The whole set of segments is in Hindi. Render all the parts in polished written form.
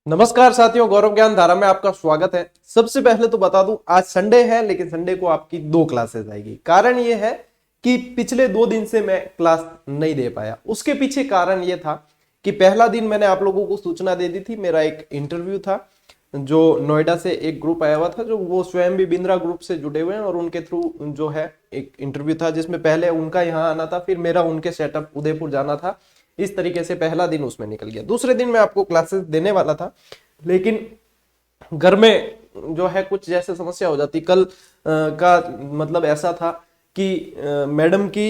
नमस्कार साथियों, गौरव ज्ञान धारा में आपका स्वागत है। सबसे पहले तो बता दूं, आज संडे है लेकिन संडे को आपकी 2 क्लासेस आएगी। कारण ये है कि पिछले 2 दिन से मैं क्लास नहीं दे पाया। उसके पीछे कारण ये था कि पहला दिन मैंने आप लोगों को सूचना दे दी थी, मेरा एक इंटरव्यू था जो नोएडा से एक ग्रुप आया हुआ था, जो वो स्वयं भी बिंद्रा ग्रुप से जुड़े हुए हैं और उनके थ्रू जो है एक इंटरव्यू था जिसमें पहले उनका यहाँ आना था, फिर मेरा उनके सेटअप उदयपुर जाना था। इस तरीके से पहला दिन उसमें निकल गया। दूसरे दिन मैं आपको क्लासेस देने वाला था, लेकिन घर में जो है कुछ जैसे समस्या हो जाती। कल का मतलब ऐसा था कि मैडम की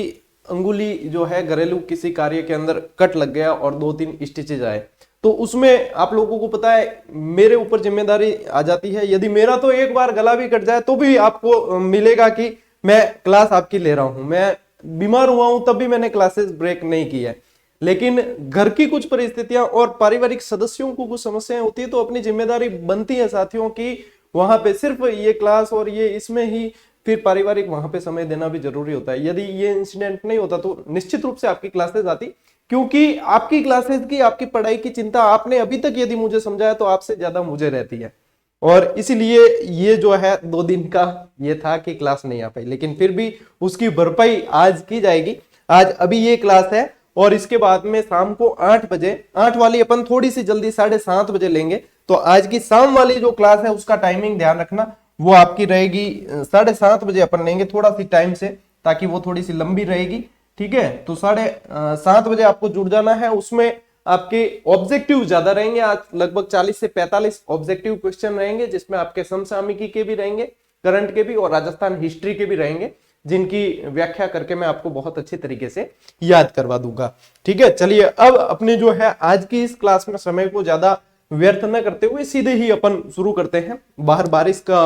अंगुली जो है घरेलू किसी कार्य के अंदर कट लग गया और 2-3 स्टिचेज आए। तो उसमें आप लोगों को पता है मेरे ऊपर जिम्मेदारी आ जाती है। यदि मेरा तो एक बार गला भी कट जाए तो भी आपको मिलेगा कि मैं क्लास आपकी ले रहा हूं। मैं बीमार हुआ हूं तब भी मैंने क्लासेस ब्रेक नहीं की है, लेकिन घर की कुछ परिस्थितियां और पारिवारिक सदस्यों को कुछ समस्याएं होती है तो अपनी जिम्मेदारी बनती है साथियों की वहां पे सिर्फ ये क्लास और ये इसमें ही फिर पारिवारिक वहां पे समय देना भी जरूरी होता है। यदि ये इंसिडेंट नहीं होता तो निश्चित रूप से आपकी क्लासेस आती, क्योंकि आपकी क्लासेस की, आपकी पढ़ाई की चिंता आपने अभी तक यदि मुझे समझाया तो आपसे ज्यादा मुझे रहती है। और इसीलिए ये जो है 2 दिन का ये था कि क्लास नहीं आ पाई, लेकिन फिर भी उसकी भरपाई आज की जाएगी। आज अभी ये क्लास है और इसके बाद में शाम को 8 बजे, 8 वाली अपन थोड़ी सी जल्दी 7:30 बजे लेंगे। तो आज की शाम वाली जो क्लास है उसका टाइमिंग ध्यान रखना, वो आपकी रहेगी 7:30 बजे अपन लेंगे, थोड़ा सी टाइम से, ताकि वो थोड़ी सी लंबी रहेगी। ठीक है, तो 7:30 बजे आपको जुड़ जाना है। उसमें आपके ऑब्जेक्टिव ज्यादा रहेंगे। आज लगभग 40 से 45 ऑब्जेक्टिव क्वेश्चन रहेंगे, जिसमें आपके समसामयिकी के भी रहेंगे, करंट के भी और राजस्थान हिस्ट्री के भी रहेंगे, जिनकी व्याख्या करके मैं आपको बहुत अच्छे तरीके से याद करवा दूंगा। ठीक है, चलिए अब अपने जो है आज की इस क्लास में समय को ज्यादा व्यर्थ न करते हुए सीधे ही अपन शुरू करते हैं। बाहर बारिश का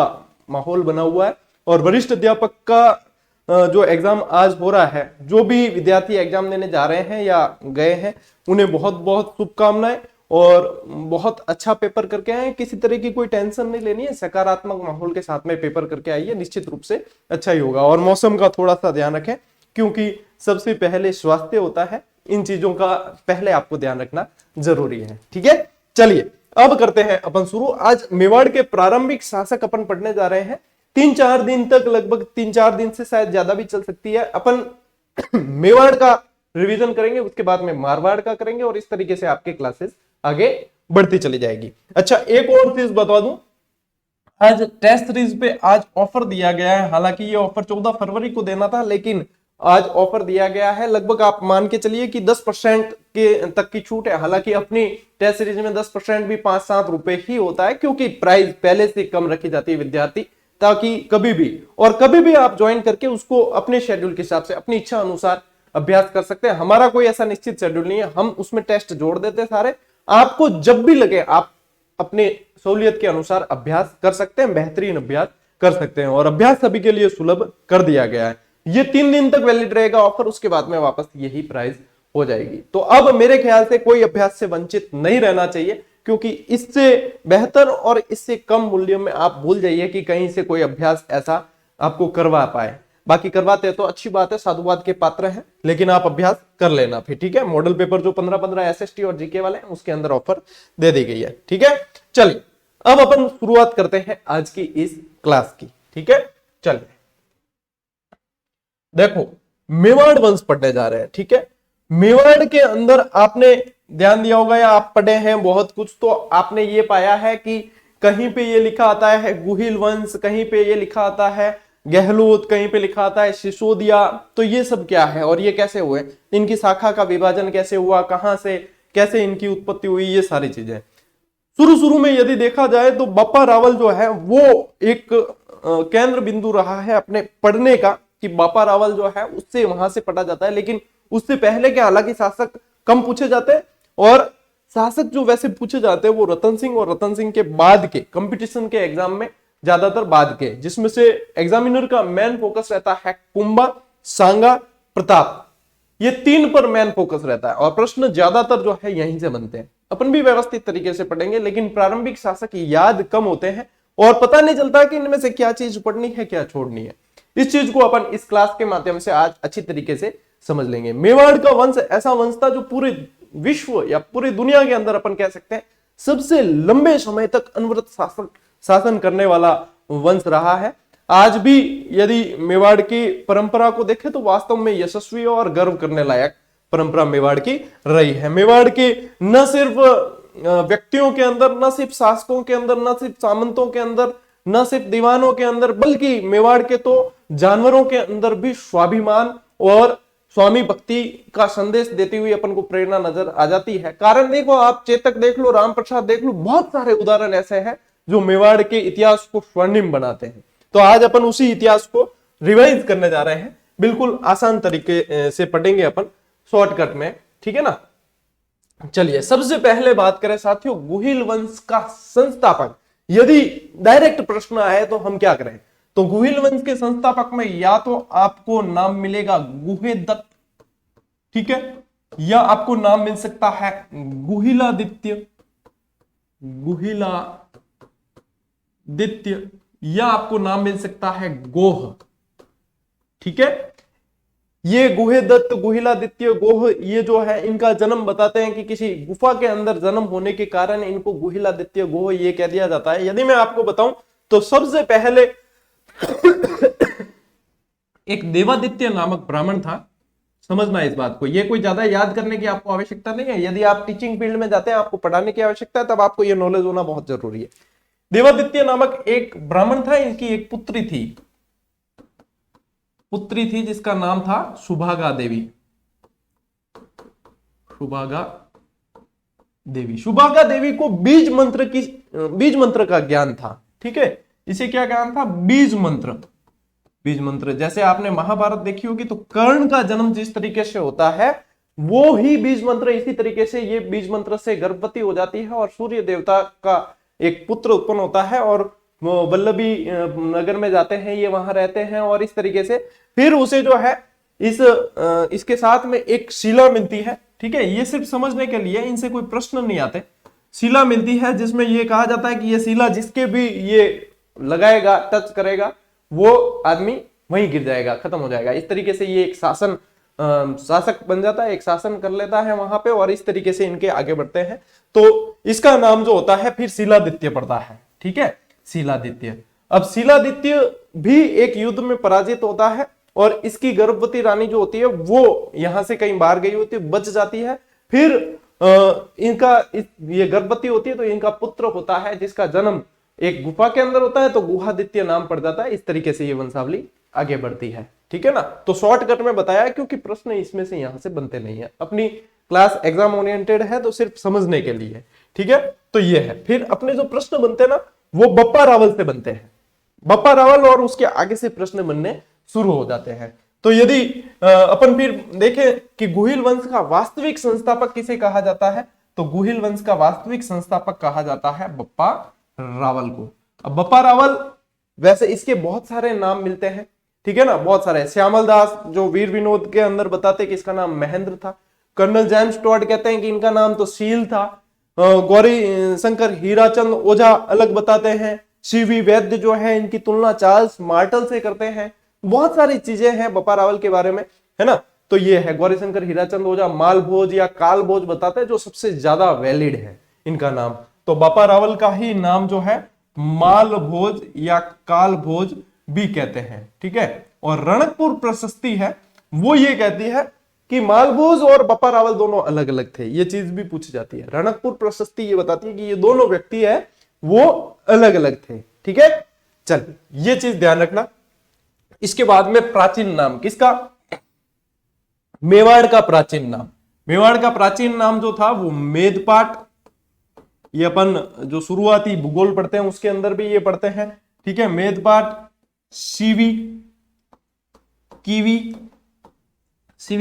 माहौल बना हुआ है और वरिष्ठ अध्यापक का जो एग्जाम आज हो रहा है, जो भी विद्यार्थी एग्जाम देने जा रहे हैं या गए हैं, उन्हें बहुत बहुत शुभकामनाएं और बहुत अच्छा पेपर करके आए। किसी तरह की कोई टेंशन नहीं लेनी है, सकारात्मक माहौल के साथ में पेपर करके आइए, निश्चित रूप से अच्छा ही होगा। और मौसम का थोड़ा सा ध्यान रखें, क्योंकि सबसे पहले स्वास्थ्य होता है, इन चीजों का पहले आपको ध्यान रखना जरूरी है। ठीक है, चलिए अब करते हैं अपन शुरू। आज मेवाड़ के प्रारंभिक शासक अपन पढ़ने जा रहे हैं। 3-4 दिन तक, लगभग 3-4 दिन से शायद ज्यादा भी चल सकती है, अपन मेवाड़ का रिवीजन करेंगे, उसके बाद में मारवाड़ का करेंगे और इस तरीके से आपके क्लासेस आगे बढ़ती चली जाएगी। अच्छा, एक और चीज बता दूं, आज टेस्ट सीरीज पे आज ऑफर दिया गया है। हालांकि ये ऑफर 14 फरवरी को देना था, लेकिन आज ऑफर दिया गया है। लगभग आप मान के चलिए कि 10% के तक की छूट है। हालांकि अपनी टेस्ट सीरीज में 10% भी 5-7 रुपए ही होता है, क्योंकि प्राइस पहले से कम रखी जाती है विद्यार्थी, ताकि कभी भी आप ज्वाइन करके उसको अपने शेड्यूल के हिसाब से, अपनी इच्छा अनुसार अभ्यास कर सकते हैं। हमारा कोई ऐसा निश्चित शेड्यूल नहीं है, हम उसमें टेस्ट जोड़ देते हैं सारे। आपको जब भी लगे आप अपने सहूलियत के अनुसार अभ्यास कर सकते हैं, बेहतरीन अभ्यास कर सकते हैं। और अभ्यास सभी के लिए सुलभ कर दिया गया है। ये 3 दिन तक वैलिड रहेगा ऑफर, उसके बाद में वापस यही प्राइस हो जाएगी। तो अब मेरे ख्याल से कोई अभ्यास से वंचित नहीं रहना चाहिए, क्योंकि इससे बेहतर और इससे कम मूल्य में आप भूल जाइए कि कहीं से कोई अभ्यास ऐसा आपको करवा पाए। बाकी करवाते हैं तो अच्छी बात है, साधुवाद के पात्र हैं, लेकिन आप अभ्यास कर लेना फिर। ठीक है, मॉडल पेपर जो 15-15 एसएसटी और जीके वाले हैं, उसके अंदर ऑफर दे दी गई है। ठीक है, चलिए अब अपन शुरुआत करते हैं आज की इस क्लास की। ठीक है, चलिए देखो, मेवाड़ वंश पढ़ने जा रहे हैं। ठीक है, मेवाड़ के अंदर आपने ध्यान दिया होगा या आप पढ़े हैं बहुत कुछ, तो आपने ये पाया है कि कहीं पे ये लिखा आता है गुहिल वंश, कहीं पे ये लिखा आता है गहलोत, कहीं पे लिखा आता है सिसोदिया। तो ये सब क्या है और ये कैसे हुए, इनकी शाखा का विभाजन कैसे हुआ, कहां से कैसे इनकी उत्पत्ति हुई, ये सारी चीजें। शुरू में यदि देखा जाए तो बापा रावल जो है वो एक केंद्र बिंदु रहा है अपने पढ़ने का, कि बापा रावल जो है उससे वहां से पढ़ा जाता है। लेकिन उससे पहले के हालांकि शासक कम पूछे जाते हैं, और शासक जो वैसे पूछे जाते हैं वो रतन सिंह और रतन सिंह के बाद के कंपटीशन के एग्जाम में, ज्यादातर बाद के, जिसमें से एग्जामिनर का मेन फोकस रहता है कुंभा, सांगा, प्रताप, ये 3 पर मेन फोकस रहता है। और प्रश्न ज्यादातर जो है यहीं से बनते हैं। अपन भी व्यवस्थित तरीके से पढ़ेंगे, लेकिन प्रारंभिक शासक याद कम होते हैं और पता नहीं चलता कि इनमें से क्या चीज पढ़नी है क्या छोड़नी है। इस चीज को अपन इस क्लास के माध्यम से आज अच्छी तरीके से समझ लेंगे। मेवाड़ का वंश ऐसा वंश था जो पूरे विश्व या पूरी दुनिया के अंदर अपन कह सकते हैं सबसे लंबे समय तक अनवरत शासन करने वाला वंश रहा है। आज भी यदि मेवाड़ की परंपरा को देखें तो वास्तव में यशस्वी और गर्व करने लायक परंपरा मेवाड़ की रही है। मेवाड़ के न सिर्फ व्यक्तियों के अंदर, न सिर्फ शासकों के अंदर, न सिर्फ सामंतों के अंदर, न सिर्फ दीवानों के अंदर, बल्कि मेवाड़ के तो जानवरों के अंदर भी स्वाभिमान और स्वामी भक्ति का संदेश देती हुई अपन को प्रेरणा नजर आ जाती है। कारण देखो, आप चेतक देख लो, राम प्रसाद देख लो, बहुत सारे उदाहरण ऐसे हैं जो मेवाड़ के इतिहास को स्वर्णिम बनाते हैं। तो आज अपन उसी इतिहास को रिवाइज करने जा रहे हैं, बिल्कुल आसान तरीके से पढ़ेंगे अपन, शॉर्टकट में, ठीक है ना। चलिए सबसे पहले बात करें साथियों, गुहिल वंश का संस्थापक। यदि डायरेक्ट प्रश्न आए तो हम क्या करें, तो गुहिल वंश के संस्थापक में या तो आपको नाम मिलेगा गुहेदत्त, ठीक है, या आपको नाम मिल सकता है गुहिलादित्य, गुहिलादित्य, या आपको नाम मिल सकता है गोह, ठीक है। ये गुहेदत्त, गुहिलादित्य, गोह, ये जो है इनका जन्म बताते हैं कि किसी गुफा के अंदर जन्म होने के कारण इनको गुहिलादित्य, गोह ये कह दिया जाता है। यदि मैं आपको बताऊं तो सबसे पहले एक देवादित्य नामक ब्राह्मण था। समझना इस बात को, ये कोई ज्यादा याद करने की आपको आवश्यकता नहीं है। यदि आप टीचिंग फील्ड में जाते हैं, आपको पढ़ाने की आवश्यकता है, तब आपको यह नॉलेज होना बहुत जरूरी है। देवादित्य नामक एक ब्राह्मण था, इनकी एक पुत्री थी जिसका नाम था सुभागा देवी। सुभागा देवी को बीज मंत्र का ज्ञान था, ठीक है। इसे क्या ज्ञान था, बीज मंत्र। जैसे आपने महाभारत देखी होगी तो कर्ण का जन्म जिस तरीके से होता है वो ही बीज मंत्र, इसी तरीके से ये बीज मंत्र से गर्भवती हो जाती है और सूर्य देवता का एक पुत्र उत्पन्न होता है और वल्लभी नगर में जाते हैं, ये वहां रहते हैं और इस तरीके से फिर उसे जो है इसके साथ में एक शिला मिलती है, ठीक है। ये सिर्फ समझने के लिए, इनसे कोई प्रश्न नहीं आते। शिला मिलती है जिसमें ये कहा जाता है कि ये शिला जिसके भी ये लगाएगा, टच करेगा, वो आदमी वहीं गिर जाएगा, खत्म हो जाएगा। इस तरीके से ये एक शासक बन जाता है, एक शासन कर लेता है वहां पे, और इस तरीके से इनके आगे बढ़ते हैं। तो इसका नाम जो होता है फिर शिलादित्य पड़ता है, ठीक है, शिलादित्य। अब शिलादित्य भी एक युद्ध में पराजित होता है और इसकी गर्भवती रानी जो होती है वो यहां से कहीं बाहर गई होती है, बच जाती है। फिर ये गर्भवती होती है तो इनका पुत्र होता है जिसका जन्म एक गुफा के अंदर होता है, तो गुहादित्य नाम पड़ जाता है। इस तरीके से ये वंशावली आगे बढ़ती है, ठीक है ना। तो शॉर्टकट में बताया क्योंकि प्रश्न इसमें से यहां से बनते नहीं है, अपनी क्लास एग्जाम ओरिएंटेड है तो सिर्फ समझने के लिए, ठीक है। तो ये है, फिर अपने जो प्रश्न बनते हैं ना वो बप्पा रावल से बनते हैं, बप्पा रावल, और उसके आगे से प्रश्न बनने शुरू हो जाते हैं। तो यदि अपन फिर देखें कि गुहिल वंश का वास्तविक संस्थापक किसे कहा जाता है, तो गुहिल वंश का वास्तविक संस्थापक कहा जाता है बप्पा रावल को। अब बप्पा रावल, वैसे इसके बहुत सारे नाम मिलते हैं, ठीक है ना, बहुत सारे। श्यामल दास जो वीर विनोद के अंदर बताते कि इसका नाम महेंद्र था। कर्नल जेम्स टॉड कहते हैं कि इनका नाम तो शील था। गौरी शंकर हीराचंद ओझा अलग बताते हैं। सीवी वैद्य जो है इनकी तुलना चार्ल्स मार्टल से करते हैं। बहुत सारी चीजें हैं बप्पा रावल के बारे में, है ना। तो ये है गौरीशंकर हीराचंद ओझा मालभोज या कालभोज बताते हैं, जो सबसे ज्यादा वैलिड है इनका नाम। तो बप्पा रावल का ही नाम जो है मालभोज या कालभोज भी कहते हैं, ठीक है। और रणकपुर प्रशस्ति है वो ये कहती है कि मालभोज और बप्पा रावल दोनों अलग अलग थे। ये चीज भी पूछी जाती है। रणकपुर प्रशस्ति ये बताती है कि ये दोनों व्यक्ति है वो अलग अलग थे, ठीक है। चल ये चीज ध्यान रखना। इसके बाद में प्राचीन नाम किसका, मेवाड़ का प्राचीन नाम। मेवाड़ का प्राचीन नाम जो था वो मेदपाट। ये अपन जो शुरुआती भूगोल पढ़ते हैं उसके अंदर भी ये पढ़ते हैं, ठीक है। मेदपाट, सीवी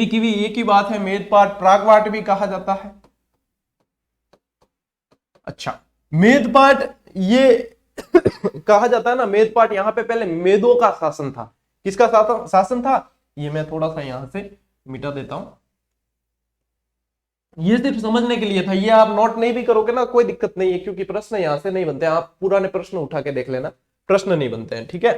कीवी एक ही बात है। मेदपाट प्रागवाट भी कहा जाता है। अच्छा, मेदपाट ये कहा जाता है ना, मेदपाट यहां पे पहले मेदों का शासन था। किसका शासन था, ये मैं थोड़ा सा यहां से मिटा देता हूं, ये सिर्फ समझने के लिए था। ये आप नोट नहीं भी करोगे ना कोई दिक्कत नहीं है, क्योंकि प्रश्न यहां से नहीं बनते। आप पुराने प्रश्न उठा के देख लेना, प्रश्न नहीं बनते हैं, ठीक है।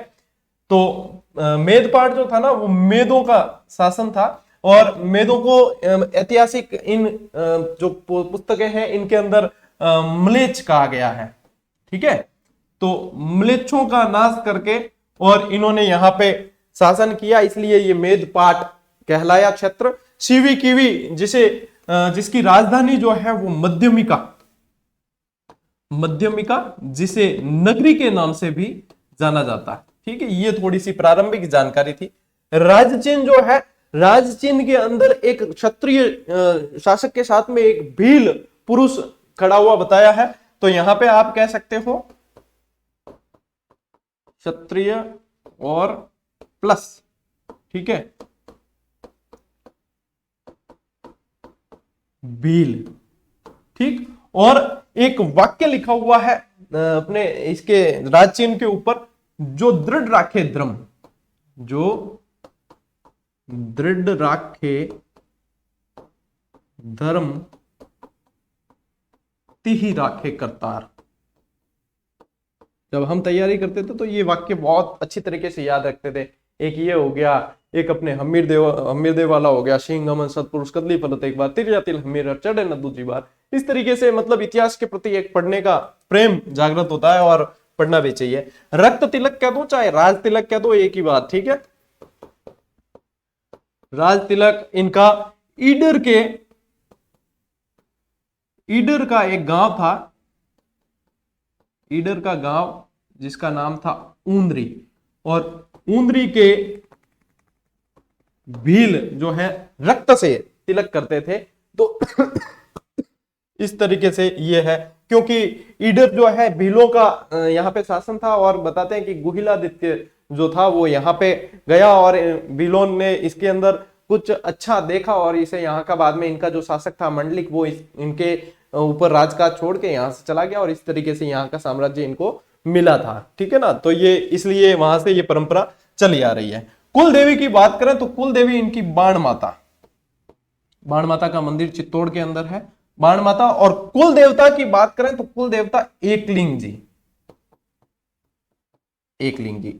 तो मेदपाट जो था ना वो मेदों का शासन था, और मेदों को ऐतिहासिक इन जो पुस्तकें हैं इनके अंदर म्लेच्छ कहा गया है। ठीक है, तो म्लेच्छों का नाश करके और इन्होंने यहां पे शासन किया, इसलिए ये मेदपाट कहलाया क्षेत्र। सीवी कीवी जिसकी राजधानी जो है वो मध्यमिका जिसे नगरी के नाम से भी जाना जाता है। ठीक है, ये थोड़ी सी प्रारंभिक जानकारी थी। राजचिन्ह जो है, राजचिन्ह के अंदर एक क्षत्रिय शासक के साथ में एक भील पुरुष खड़ा हुआ बताया है, तो यहां पे आप कह सकते हो क्षत्रिय और प्लस। ठीक है, भील। ठीक, और एक वाक्य लिखा हुआ है अपने इसके राजचिन्ह के ऊपर, जो दृढ़ राखे धर्म, जो दृढ़ राखे धर्म तिहि राखे करतार। जब हम तैयारी करते थे तो ये वाक्य बहुत अच्छी तरीके से याद रखते थे। एक ये हो गया, एक अपने हमीर देव वाला हो गया, सिंह हमन सतपुरुष कदली फलत एक बार, तिरजा तिल हमीर चढ़े न दूसरी बार। इस तरीके से मतलब इतिहास के प्रति एक पढ़ने का प्रेम जागृत होता है और पढ़ना भी चाहिए। रक्त तिलक कह दो चाहे राज तिलक कह दो, एक ही बात। ठीक है, राज तिलक इनका ईडर का एक गांव था, ईडर का गांव जिसका नाम था ऊंदरी, और ऊंदरी के भील जो है रक्त से तिलक करते थे। तो इस तरीके से ये है, क्योंकि ईडर जो है भीलों का यहाँ पे शासन था, और बताते हैं कि गुहिलादित्य जो था वो यहाँ पे गया और भीलों ने इसके अंदर कुछ अच्छा देखा और इसे यहाँ का बाद में इनका जो शासक था मंडलिक, वो इनके ऊपर राजकाज छोड़ के यहाँ से चला गया और इस तरीके से यहाँ का साम्राज्य इनको मिला था। ठीक है ना, तो ये इसलिए वहां से ये परंपरा चली आ रही है। कुल देवी की बात करें तो कुल देवी इनकी बाण माता का मंदिर चित्तौड़ के अंदर है, बाण माता। और कुल देवता की बात करें तो कुल देवता एकलिंग जी।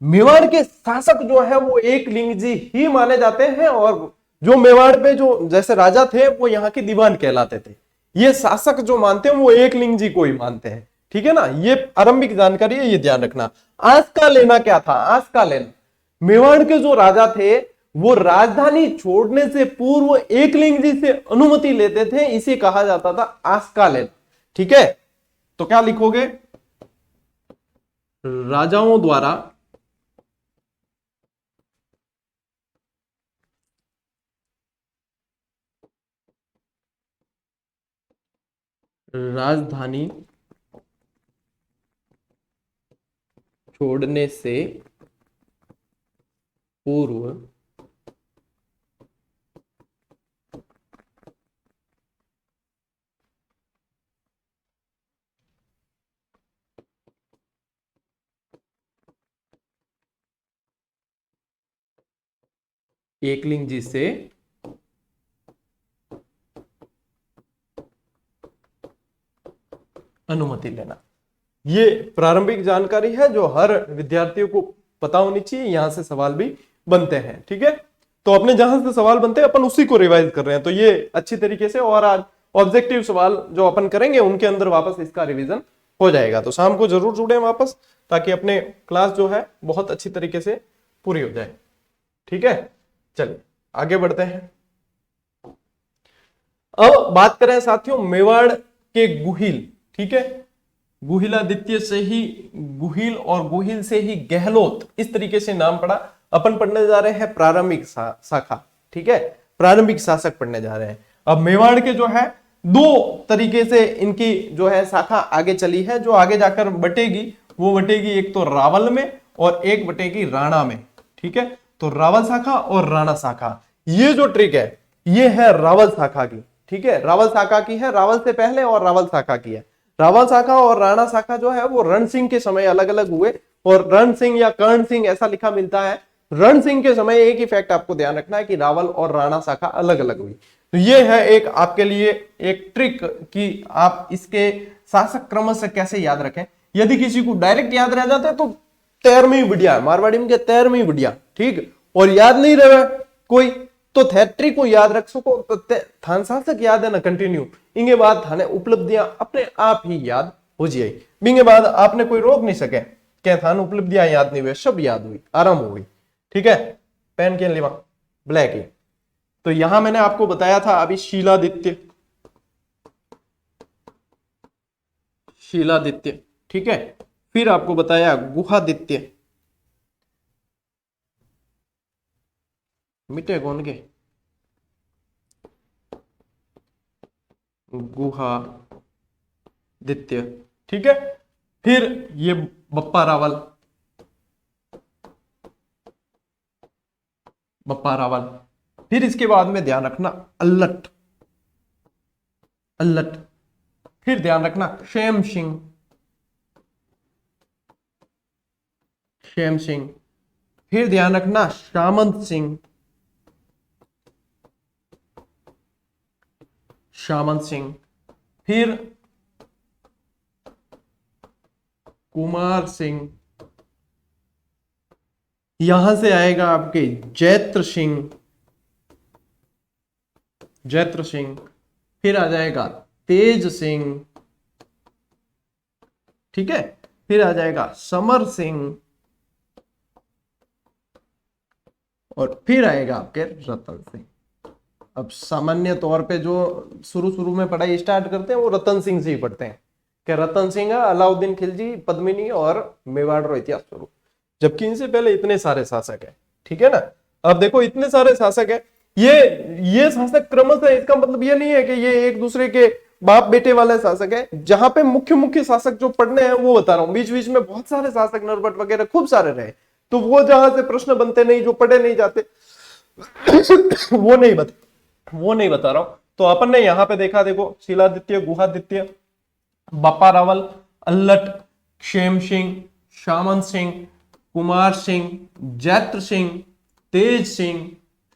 मेवाड़ के शासक जो है वो एकलिंग जी ही माने जाते हैं, और जो मेवाड़ पे जो जैसे राजा थे वो यहाँ के दीवान कहलाते थे। ये शासक जो मानते हैं वो एकलिंग जी को ही मानते हैं। ठीक है ना, ये आरंभिक जानकारी है, ये ध्यान रखना। आज का लेना क्या था? आज का लेना, मेवाड़ के जो राजा थे वो राजधानी छोड़ने से पूर्व एकलिंग जी से अनुमति लेते थे, इसे कहा जाता था आस्का लेना। ठीक है, तो क्या लिखोगे? राजाओं द्वारा राजधानी छोड़ने से पूर्व एकलिंग जी से अनुमति लेना। ये प्रारंभिक जानकारी है जो हर विद्यार्थियों को पता होनी चाहिए, यहां से सवाल भी बनते हैं। ठीक है, तो अपने जहां से सवाल बनते हैं अपन उसी को रिवाइज कर रहे हैं, तो ये अच्छी तरीके से, और आज ऑब्जेक्टिव सवाल जो अपन करेंगे उनके अंदर वापस इसका रिवीजन हो जाएगा। तो शाम को जरूर जुड़े वापस, ताकि अपने क्लास जो है बहुत अच्छी तरीके से पूरी हो जाए। ठीक है, चलिए आगे बढ़ते हैं। अब बात करें साथियों मेवाड़ के गुहिल। ठीक है, गुहिलादित्य से ही गुहिल और गुहिल से ही गहलोत, इस तरीके से नाम पड़ा। अपन पढ़ने जा रहे हैं प्रारंभिक शाखा। ठीक है, प्रारंभिक शासक पढ़ने जा रहे हैं। अब मेवाड़ के जो है दो तरीके से इनकी जो है शाखा आगे चली है, जो आगे जाकर बटेगी वो बटेगी एक तो रावल में और एक बटेगी राणा में। ठीक है, तो रावल शाखा और राणा शाखा, ये जो ट्रिक है ये है रावल शाखा की। ठीक है, रावल शाखा की है, रावल से पहले और रावल शाखा की है। रावल शाखा और राणा शाखा जो है वो रण सिंह के समय अलग अलग हुए, और रण सिंह या कर्ण सिंह ऐसा लिखा मिलता है। रण सिंह के समय एक ही फैक्ट आपको ध्यान रखना है कि रावल और राणा शाखा अलग अलग हुई। तो ये है एक आपके लिए एक ट्रिक कि आप इसके शासक क्रम से कैसे याद रखें। यदि किसी को डायरेक्ट याद रह जाता है तो 13वीं बढ़िया, मारवाड़ी में 13वीं बढ़िया। ठीक, और याद नहीं रहे कोई तो थैत्री को याद रख सको तो थान शासक याद है ना कंटिन्यू, इंगे बाद थाने उपलब्धियां अपने आप ही याद हो जाए। बिंगे बाद आपने कोई रोक नहीं सके क्या थान उपलब्धियां याद नहीं हुई, सब याद हुई, आराम हो गई। ठीक है, पेन के लिए ब्लैक ही। तो यहां मैंने आपको बताया था अभी शीलादित्य, शीलादित्य, ठीक है। फिर आपको बताया गुहादित्य, मिटे कौन के, गुहादित्य, ठीक है। फिर ये बप्पा रावल, बप्पा रावल। फिर इसके बाद में ध्यान रखना अल्लट, अल्लट। फिर ध्यान रखना क्षेम सिंह, क्षेम सिंह। फिर ध्यान रखना सामंत सिंह, सामंत सिंह। फिर कुमार सिंह, यहां से आएगा आपके जैत्र सिंह, जैत्र सिंह। फिर आ जाएगा तेज सिंह, ठीक है। फिर आ जाएगा समर सिंह, और फिर आएगा आपके रतन सिंह। अब सामान्य तौर पे जो शुरू में पढ़ाई स्टार्ट करते हैं वो रतन सिंह से ही पढ़ते हैं कि रतन सिंह, अलाउद्दीन खिलजी, पद्मिनी और मेवाड़ रो इतिहास शुरू, जबकि इनसे पहले इतने सारे शासक है। ठीक है ना। अब देखो इतने सारे शासक है, ये शासक क्रमश है, इसका मतलब ये नहीं है कि ये एक दूसरे के बाप बेटे वाले शासक है। जहां पे मुख्य मुख्य शासक जो पढ़ने हैं वो बता रहा हूं, बीच बीच में बहुत सारे शासक नरबट वगैरह खूब सारे रहे, तो वो जहां से प्रश्न बनते नहीं, जो पढ़े नहीं जाते वो नहीं बता रहा हूं। तो अपन ने यहां पे देखा, देखो शीलादित्य, गुहादित्य, बप्पा रावल, अल्लट, क्षेम सिंह, सामंत सिंह, कुमार सिंह, जैत्र सिंह, तेज सिंह,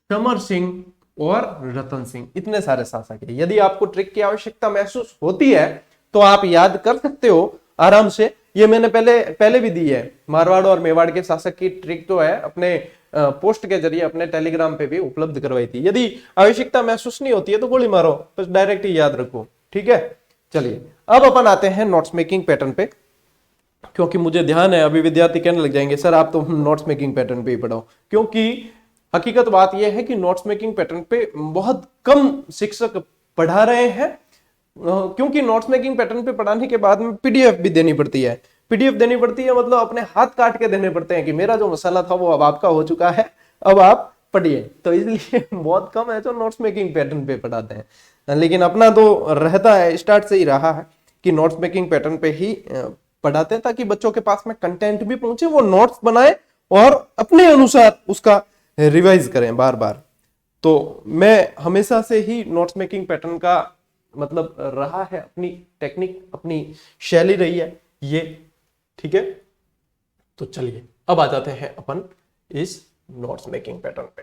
समर सिंह और रतन सिंह, इतने सारे शासक है। यदि आपको ट्रिक की आवश्यकता महसूस होती है तो आप याद कर सकते हो आराम से। ये मैंने पहले भी दी है, मारवाड़ और मेवाड़ के शासक की ट्रिक तो है, अपने पोस्ट के जरिए अपने टेलीग्राम पे भी उपलब्ध करवाई थी। यदि आवश्यकता महसूस नहीं होती है तो गोली मारो, बस डायरेक्ट ही याद रखो। ठीक है, चलिए अब अपन आते हैं नोट्स मेकिंग पैटर्न पे, क्योंकि मुझे ध्यान है अभी विद्यार्थी कहने लग जाएंगे सर आप तो नोट्स मेकिंग पैटर्न पे ही पढ़ाओ, क्योंकि हकीकत बात यह है कि नोट्स मेकिंग पैटर्न पे बहुत कम शिक्षक पढ़ा रहे हैं, क्योंकि नोट्स मेकिंग पैटर्न पे पढ़ाने के बाद में पीडीएफ भी देनी पड़ती है। पीडीएफ देनी पड़ती है मतलब अपने हाथ काट के देने पड़ते हैं कि मेरा जो मसाला था वो अब आपका हो चुका है, अब आप पढ़िए। तो इसलिए बहुत कम है जो नोट्स मेकिंग पैटर्न पे पढ़ाते हैं, लेकिन अपना तो रहता है, स्टार्ट से ही रहा है कि नोट्स मेकिंग पैटर्न पे ही पढ़ाते हैं, ताकि बच्चों के पास में कंटेंट भी पहुंचे, वो नोट्स बनाए और अपने अनुसार उसका रिवाइज करें बार बार। तो मैं हमेशा से ही नोट्स मेकिंग पैटर्न का मतलब रहा है, अपनी टेक्निक, अपनी शैली रही है ये। ठीक है, तो चलिए अब आ जाते हैं अपन इस नोट्स मेकिंग पैटर्न पे।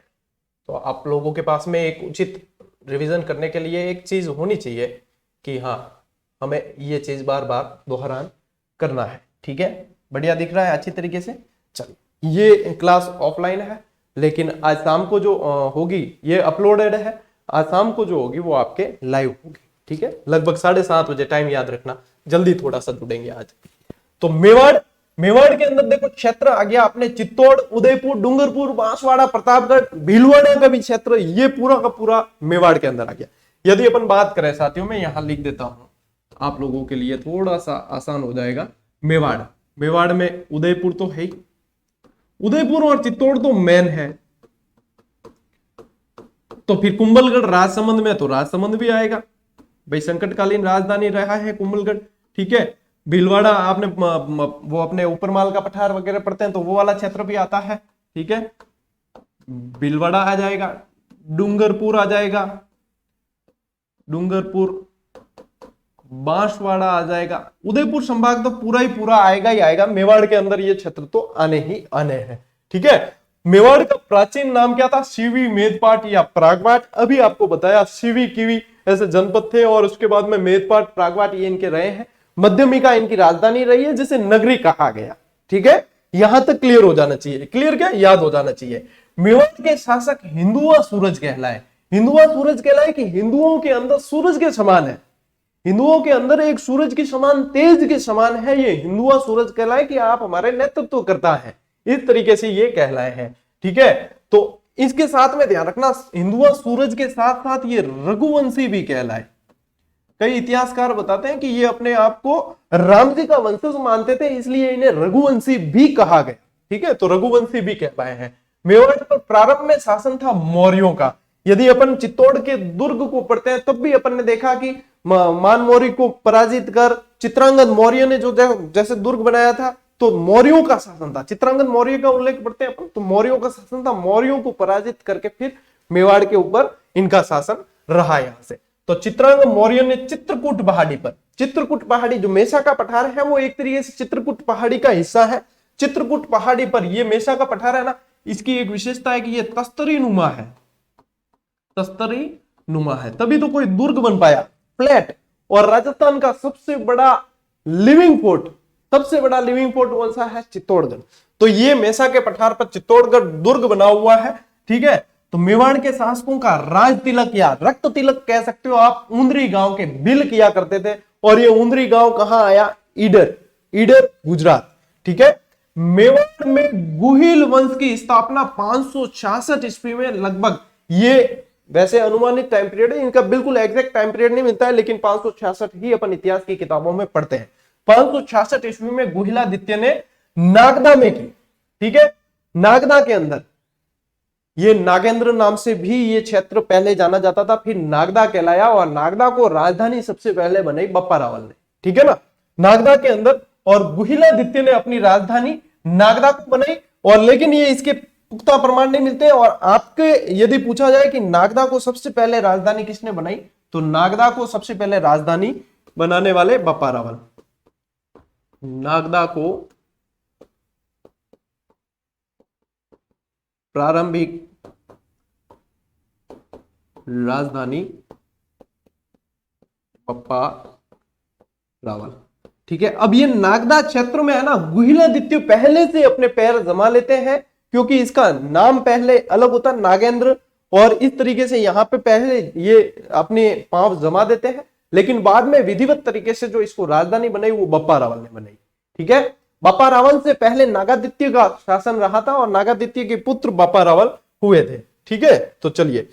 तो आप लोगों के पास में एक उचित रिवीजन करने के लिए एक चीज होनी चाहिए कि हाँ हमें ये चीज बार बार दोहरान करना है। ठीक है, बढ़िया दिख रहा है अच्छी तरीके से। चलिए, ये क्लास ऑफलाइन है, लेकिन आज शाम को जो होगी ये अपलोडेड है, आज शाम को जो होगी वो आपके लाइव होगी। ठीक है, लगभग 7:30 बजे, टाइम याद रखना, जल्दी थोड़ा सा जुड़ेंगे आज। तो मेवाड़ के अंदर देखो क्षेत्र आ गया अपने चित्तौड़, उदयपुर, डूंगरपुर, बांसवाड़ा, प्रतापगढ़, भीलवाड़ा का भी क्षेत्र, ये पूरा का पूरा मेवाड़ के अंदर आ गया। यदि अपन बात करें साथियों, मैं यहां लिख देता हूं आप लोगों के लिए, थोड़ा सा आसान हो जाएगा। मेवाड़ में उदयपुर तो है ही, उदयपुर और चित्तौड़ तो मेन है। तो फिर कुंभलगढ़ राजसमंद में, तो राजसमंद भी आएगा भाई, संकटकालीन राजधानी रहा है कुंभलगढ़। ठीक है, भीलवाड़ा आपने वो अपने ऊपरमाल का पठार वगैरह पढ़ते हैं तो वो वाला क्षेत्र भी आता है। ठीक है, भीलवाड़ा आ जाएगा, डूंगरपुर आ जाएगा, डूंगरपुर, बांसवाड़ा आ जाएगा, उदयपुर संभाग तो पूरा ही पूरा आएगा ही आएगा। मेवाड़ के अंदर ये क्षेत्र तो आने ही आने हैं। ठीक है, मेवाड़ का प्राचीन नाम क्या था? सीवी, मेदपाट या प्रागवाट। अभी आपको बताया सीवी, कीवी ऐसे जनपद थे, और उसके बाद में मेदपाट, प्रागवाट ये इनके रहे हैं। मध्यमिका इनकी राजधानी रही है, जिसे नगरी कहा गया। ठीक है, यहां तक क्लियर हो जाना चाहिए। क्लियर क्या, याद हो जाना चाहिए। मेवाड़ के शासक हिंदुआ सूरज कहलाए। हिंदुआ सूरज कहलाए कि हिंदुओं के अंदर सूरज के समान है, हिंदुओं के अंदर एक सूरज के समान, तेज के समान है, ये हिंदुआ सूरज कहलाए कि आप हमारे नेतृत्व करता है, इस तरीके से ये कहलाए हैं। ठीक है, तो इसके साथ में ध्यान रखना, हिंदुआ सूरज के साथ साथ ये रघुवंशी भी कहलाए। कई इतिहासकार बताते हैं कि ये अपने आप को राम जी का वंशज मानते थे, इसलिए इन्हें रघुवंशी भी कहा गया। ठीक है, तो रघुवंशी भी कहलाए हैं। मेवाड़ पर प्रारंभ में शासन था मौर्यों का। यदि अपन चित्तौड़ के दुर्ग को पढ़ते हैं तब भी अपन ने देखा कि मान मौर्य को पराजित कर चित्रांगद मौर्य ने जो जैसे दुर्ग बनाया था, तो मौर्यों का शासन था। चित्रांगद मौर्य का उल्लेख पढ़ते हैं अपन, तो मौर्यों का शासन था। मौर्यों को पराजित करके फिर मेवाड़ के ऊपर इनका शासन रहा यहां से। तो चित्रांगद मौर्य ने चित्रकूट पहाड़ी पर, चित्रकूट पहाड़ी जो मेसा का पठार है वो एक तरीके से चित्रकूट पहाड़ी का हिस्सा है। चित्रकूट पहाड़ी पर ये मेसा का पठार है ना, इसकी एक विशेषता है कि ये तस्तरी नुमा है, तस्तरी नुमा है, तभी तो कोई दुर्ग बन पाया फ्लैट। और राजस्थान का सबसे बड़ा लिविंग फोर्ट, सबसे बड़ा लिविंग फोर्ट कौन सा है, चित्तौड़गढ़। तो ये मेसा के पठार पर चित्तौड़गढ़ दुर्ग बना हुआ है। ठीक है, तो मेवाड़ के शासकों का राज तिलक या रक्त तिलक कह सकते हो आप, उंदरी गांव के बिल किया करते थे। और ये उंदरी गांव कहां आया, ईडर, ईडर गुजरात। ठीक है, मेवाड़ में गुहिल वंश की स्थापना 566 ईस्वी में लगभग, ये वैसे अनुमानित टाइम पीरियड है, इनका बिल्कुल एग्जैक्ट टाइम पीरियड नहीं मिलता है, लेकिन 566 ही अपन इतिहास की किताबों में पढ़ते हैं। 566 ईस्वी में गुहिलादित्य ने नागदा में की। ठीक है, नागदा के अंदर, ये नागेंद्र नाम से भी ये क्षेत्र पहले जाना जाता था, फिर नागदा कहलाया। और नागदा को राजधानी सबसे पहले बनाई बप्पा रावल ने। ठीक है ना, नागदा के अंदर, और गुहिलादित्य ने अपनी राजधानी नागदा को बनाई। और लेकिन ये इसके पुख्ता प्रमाण नहीं मिलते। और आपके यदि पूछा जाए कि नागदा को सबसे पहले राजधानी किसने बनाई, तो नागदा को सबसे पहले राजधानी बनाने वाले बप्पा रावल। नागदा को प्रारंभिक राजधानी बप्पा रावल। ठीक है, अब ये नागदा क्षेत्र में है ना, गुहिलादित्य पहले से अपने पैर जमा लेते हैं, क्योंकि इसका नाम पहले अलग होता नागेंद्र, और इस तरीके से यहां पे पहले ये अपने पांव जमा देते हैं। लेकिन बाद में विधिवत तरीके से जो इसको राजधानी बनाई वो बप्पा रावल ने बनाई। ठीक है, बप्पा रावल से पहले नागादित्य का शासन रहा था, और नागादित्य के पुत्र बप्पा रावल हुए थे। ठीक है, तो चलिए,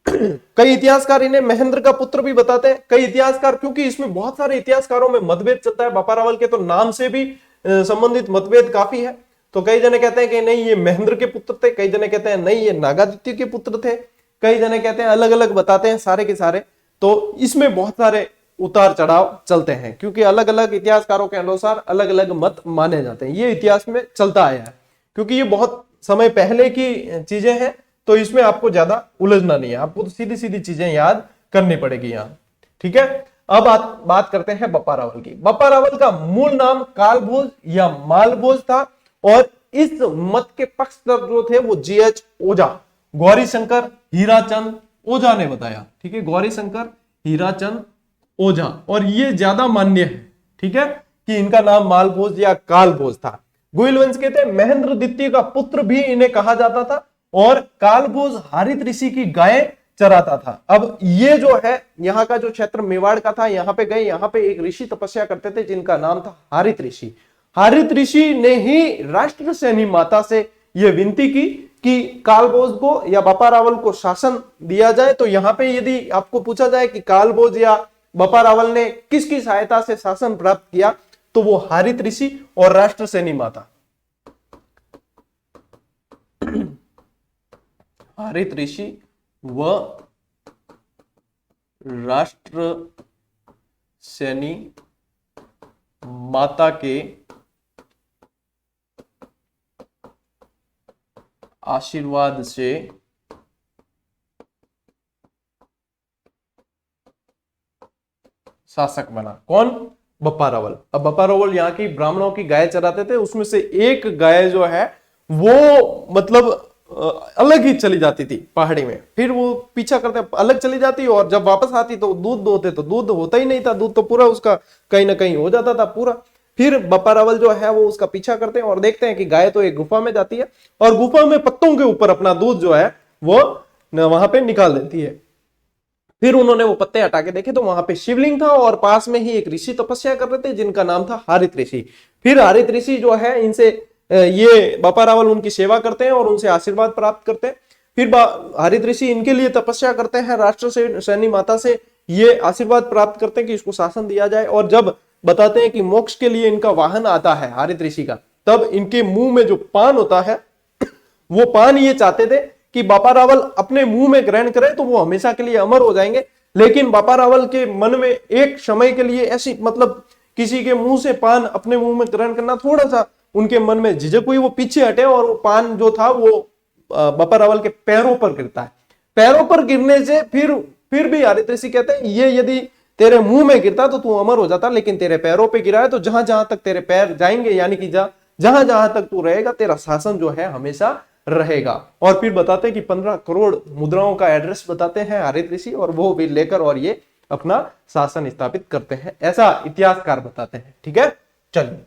कई इतिहासकार इन्हें महेंद्र का पुत्र भी बताते हैं। कई इतिहासकार, क्योंकि इसमें बहुत सारे इतिहासकारों में मतभेद चलता है, बप्पा रावल के तो नाम से भी संबंधित मतभेद काफी है। तो कई जने कहते हैं कि नहीं ये महेंद्र के पुत्र थे, कई जने कहते हैं नहीं ये नागादित्य के पुत्र थे, कई जने कहते हैं अलग अलग बताते हैं सारे के सारे। तो इसमें बहुत सारे उतार चढ़ाव चलते हैं, क्योंकि अलग अलग इतिहासकारों के अनुसार अलग अलग मत माने जाते हैं। ये इतिहास में चलता आया है, क्योंकि ये बहुत समय पहले की चीजें हैं, तो इसमें आपको ज्यादा उलझना नहीं है, आपको तो सीधी सीधी चीजें याद करनी पड़ेगी यहाँ। ठीक है, अब बात करते हैं बप्पा रावल की। बप्पा रावल का मूल नाम कालभोज या मालभोज था, और इस मत के पक्षधर जो थे वो जीएच ओझा, गौरी शंकर हीराचंद ओझा ने बताया। ठीक है, गौरी शंकर हीराचंद ओझा, और ये ज्यादा मान्य है। ठीक है, कि इनका नाम मालभोज या कालभोज था। गुहिल वंश के थे, महेंद्र द्वितीय का पुत्र भी इन्हें कहा जाता था, और कालभोज हारित ऋषि की गाय चराता था। अब ये जो है यहाँ का जो क्षेत्र मेवाड़ का था, यहाँ पे गए, यहाँ पे एक ऋषि तपस्या करते थे जिनका नाम था हारित ऋषि। हारित ऋषि ने ही राष्ट्रसेनी माता से यह विनती की कि कालभोज को या बप्पा रावल को शासन दिया जाए। तो यहाँ पे यदि आपको पूछा जाए कि कालभोज या बप्पा रावल ने किसकी सहायता से शासन प्राप्त किया, तो वो हारित ऋषि और राष्ट्रसेनी माता, हारित ऋषि व राष्ट्रसेनी माता के आशीर्वाद से शासक बना। कौन? बप्पा रावल। अब बप्पा रावल यहाँ की ब्राह्मणों की गाय चराते थे, उसमें से एक गाय जो है वो मतलब अलग ही चली जाती थी पहाड़ी में, फिर वो पीछा करते अलग चली जाती, और जब वापस आती तो दूध दोहते तो दूध होता ही नहीं था, दूध तो पूरा उसका कहीं ना कहीं हो जाता था पूरा। फिर बप्पा रावल जो है वो उसका पीछा करते हैं और देखते हैं कि गाय तो एक गुफा में जाती है और गुफा में पत्तों के ऊपर अपना दूध जो है वो वहां पे निकाल देती है। फिर उन्होंने वो पत्ते हटा के देखे तो वहां पे शिवलिंग था और पास में ही एक ऋषि तपस्या कर रहे थे जिनका नाम था हारित ऋषि। फिर हारित ऋषि जो है इनसे ये बप्पा रावल उनकी सेवा करते हैं और उनसे आशीर्वाद प्राप्त करते हैं। फिर हारित ऋषि इनके लिए तपस्या करते हैं, राष्ट्र से सैनी माता से ये आशीर्वाद प्राप्त करते हैं कि इसको शासन दिया जाए। और जब बताते हैं कि मोक्ष के लिए इनका वाहन आता है हारित ऋषि का, तब इनके मुंह में जो पान होता है वो पान ये चाहते थे कि बप्पा रावल अपने मुंह में ग्रहण करे तो वो हमेशा के लिए अमर हो जाएंगे। लेकिन बप्पा रावल के मन में एक समय के लिए ऐसी मतलब किसी के मुंह से पान अपने मुंह में ग्रहण करना थोड़ा सा उनके मन में झिझक हुई, वो पीछे हटे और वो पान जो था वो बप्पा रावल के पैरों पर गिरता है। पैरों पर गिरने से फिर भी हारित ऋषि कहते हैं ये यदि तेरे मुंह में गिरता तो तू अमर हो जाता, लेकिन तेरे पैरों पे गिरा है तो जहां जहां तक तेरे पैर जाएंगे यानी कि जहां जहां तक तू रहेगा तेरा शासन जो है हमेशा रहेगा। और फिर बताते हैं कि 15 करोड़ मुद्राओं का एड्रेस बताते हैं हारित ऋषि और वो भी लेकर और ये अपना शासन स्थापित करते हैं, ऐसा इतिहासकार बताते हैं। ठीक है, चलिए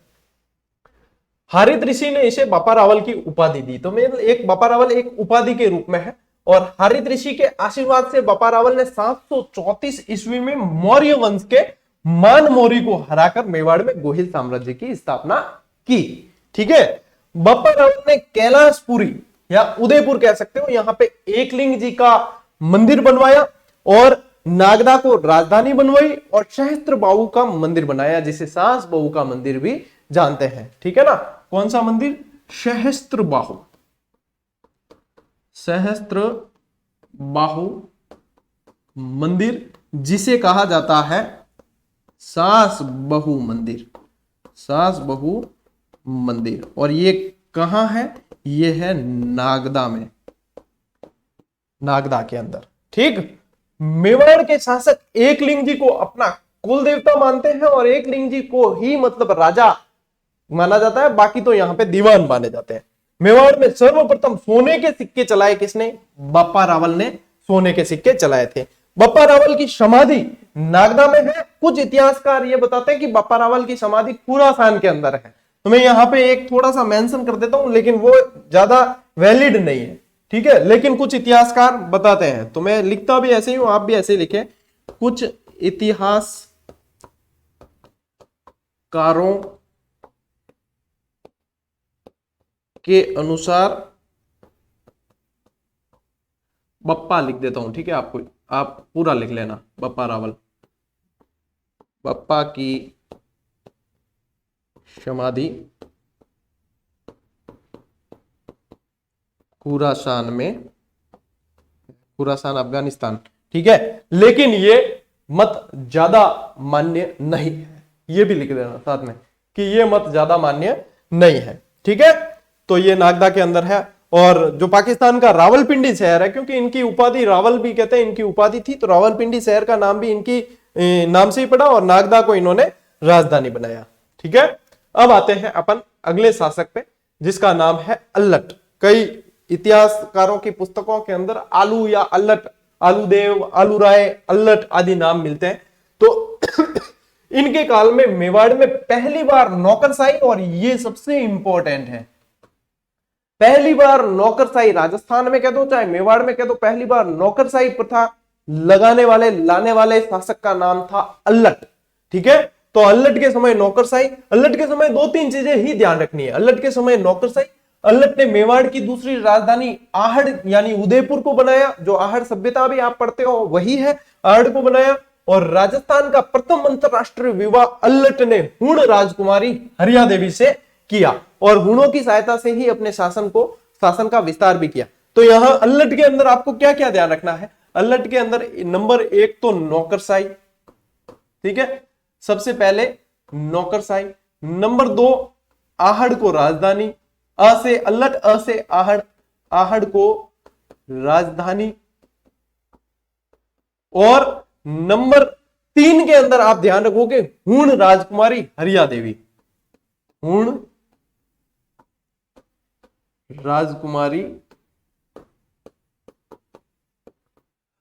हारित ऋषि ने इसे बप्पा रावल की उपाधि दी। तो मैं एक बप्पा रावल एक उपाधि के रूप में है और हारित ऋषि के आशीर्वाद से बप्पा रावल ने 734 ईस्वी में मौर्य वंश के मान मौर्य को हराकर मेवाड़ में गोहिल साम्राज्य की स्थापना की। ठीक है, बप्पा रावल ने कैलाशपुरी या उदयपुर कह सकते हो, यहां पे एकलिंग जी का मंदिर बनवाया और नागदा को राजधानी बनवाई और सहस्त्र बाहु का मंदिर बनाया जिसे सास बहू का मंदिर भी जानते हैं। ठीक है ना, कौन सा मंदिर? सहस्त्र बाहु, सहस्त्र बाहु मंदिर जिसे कहा जाता है सास बहू मंदिर, सास बहू मंदिर। और ये कहां है? ये है नागदा में, नागदा के अंदर। ठीक, मेवाड़ के शासक एकलिंग जी को अपना कुल देवता मानते हैं और एकलिंग जी को ही मतलब राजा माना जाता है, बाकी तो यहां पे दीवान माने जाते हैं। मेवाड़ में सर्वप्रथम सोने के सिक्के चलाए किसने? बप्पा रावल ने सोने के सिक्के चलाए थे। बप्पा रावल की समाधि नागदा में है। कुछ इतिहासकार ये बताते हैं कि बप्पा रावल की समाधि खुरासान के अंदर है। तो मैं यहाँ पे एक थोड़ा सा मेंशन कर देता हूं, लेकिन वो ज्यादा वैलिड नहीं है। ठीक है, लेकिन कुछ इतिहासकार बताते हैं, तो मैं लिखता भी ऐसे ही हूं, आप भी ऐसे लिखें। कुछ इतिहासकारों के अनुसार बप्पा लिख देता हूं। ठीक है, आपको आप पूरा लिख लेना, बप्पा रावल, बप्पा की समाधि खुरासान में, खुरासान अफगानिस्तान। ठीक है, लेकिन ये मत ज्यादा मान्य नहीं है, ये भी लिख देना साथ में कि ये मत ज्यादा मान्य नहीं है। ठीक है, तो ये नागदा के अंदर है। और जो पाकिस्तान का रावलपिंडी शहर है, क्योंकि इनकी उपाधि रावल भी कहते हैं, इनकी उपाधि थी, तो रावलपिंडी शहर का नाम भी इनकी नाम से ही पड़ा और नागदा को इन्होंने राजधानी बनाया। ठीक है, अब आते हैं अपन अगले शासक पे जिसका नाम है अल्लट। कई इतिहासकारों की पुस्तकों के अंदर आलू या अल्लट, आलूदेव, आलू राय, अल्लट आदि नाम मिलते हैं। तो इनके काल में मेवाड़ में पहली बार नौकरशाही, और ये सबसे इंपॉर्टेंट है, पहली बार नौकरशाही, राजस्थान में कह दो चाहे मेवाड़ में कह दो, पहली बार नौकरशाही प्रथा लगाने वाले लाने वाले शासक का नाम था अल्लट। ठीक है, तो अल्लट के समय नौकरशाही, अल्लट के समय दो तीन चीजें ही ध्यान रखनी है। अल्लट के समय नौकरशाही, अल्लट ने मेवाड़ की दूसरी राजधानी आहड़ यानी उदयपुर को बनाया, जो आहड़ सभ्यता भी आप पढ़ते हो वही है, आहड़ को बनाया। और राजस्थान का प्रथम अंतरराष्ट्रीय विवाह अल्लट ने हुण राजकुमारी हरिया देवी से किया और हुणों की सहायता से ही अपने शासन का विस्तार भी किया। तो यहां अल्लट के अंदर आपको क्या क्या ध्यान रखना है? अल्लट के अंदर नंबर 1 तो नौकरशाही। ठीक है, सबसे पहले नौकरशाही। नंबर 2 आहड़ को राजधानी, अ से अल्लट, अ से आहड़, आहड़ को राजधानी। और नंबर 3 के अंदर आप ध्यान रखोगे हुण राजकुमारी हरिया देवी, हुण राजकुमारी